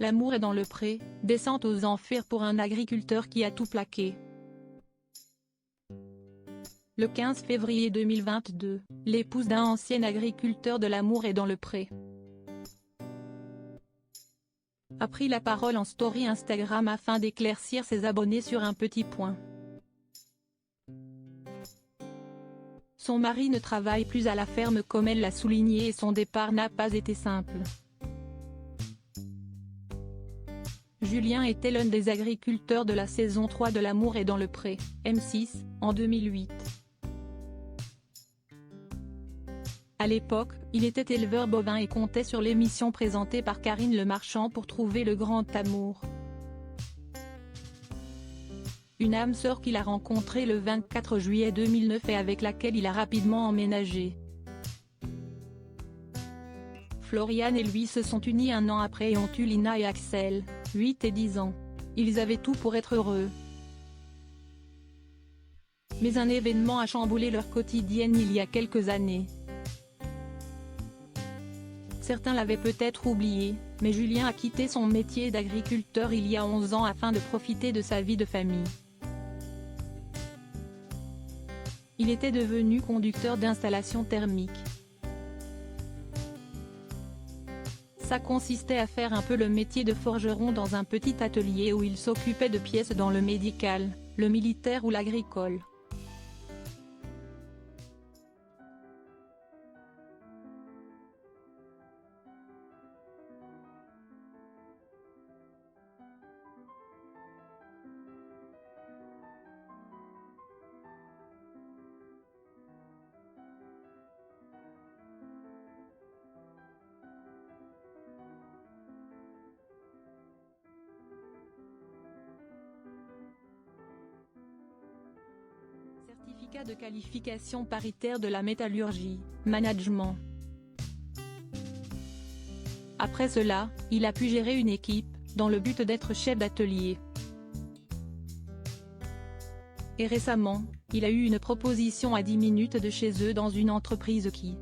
L'amour est dans le pré, descente aux enfers pour un agriculteur qui a tout plaqué. Le 15 février 2022, l'épouse d'un ancien agriculteur de l'amour est dans le pré. A pris la parole en story Instagram afin d'éclaircir ses abonnés sur un petit point. Son mari ne travaille plus à la ferme comme elle l'a souligné et son départ n'a pas été simple. Julien était l'un des agriculteurs de la saison 3 de L'amour est dans le pré, M6, en 2008. À l'époque, il était éleveur bovin et comptait sur l'émission présentée par Karine Le Marchand pour trouver le grand amour. Une âme sœur qu'il a rencontrée le 24 juillet 2009 et avec laquelle il a rapidement emménagé. Floriane et lui se sont unis un an après et ont eu Lina et Axel, 8 et 10 ans. Ils avaient tout pour être heureux. Mais un événement a chamboulé leur quotidienne il y a quelques années. Certains l'avaient peut-être oublié, mais Julien a quitté son métier d'agriculteur il y a 11 ans afin de profiter de sa vie de famille. Il était devenu conducteur d'installation thermique. Ça consistait à faire un peu le métier de forgeron dans un petit atelier où il s'occupait de pièces dans le médical, le militaire ou l'agricole. Certificat de qualification paritaire de la métallurgie, management. Après cela, il a pu gérer une équipe, dans le but d'être chef d'atelier. Et récemment, il a eu une proposition à 10 minutes de chez eux dans une entreprise qui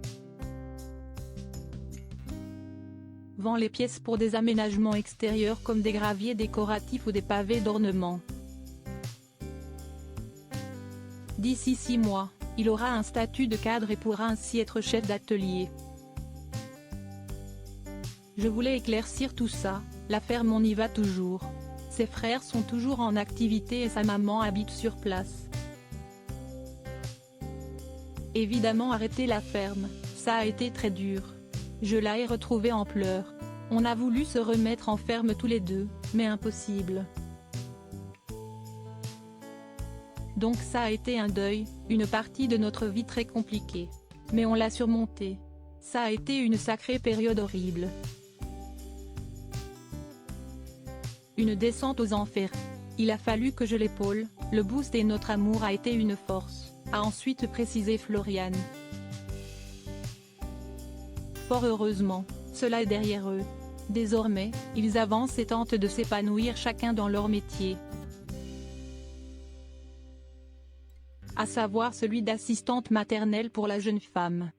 vend les pièces pour des aménagements extérieurs comme des graviers décoratifs ou des pavés d'ornement. D'ici 6 mois, il aura un statut de cadre et pourra ainsi être chef d'atelier. Je voulais éclaircir tout ça, la ferme on y va toujours. Ses frères sont toujours en activité et sa maman habite sur place. Évidemment arrêter la ferme, ça a été très dur. Je l'ai retrouvée en pleurs. On a voulu se remettre en ferme tous les deux, mais impossible. Donc ça a été un deuil, une partie de notre vie très compliquée. Mais on l'a surmonté. Ça a été une sacrée période horrible. Une descente aux enfers. Il a fallu que je l'épaule, le boost et notre amour a été une force, a ensuite précisé Floriane. Fort heureusement, cela est derrière eux. Désormais, ils avancent et tentent de s'épanouir chacun dans leur métier. À savoir celui d'assistante maternelle pour la jeune femme.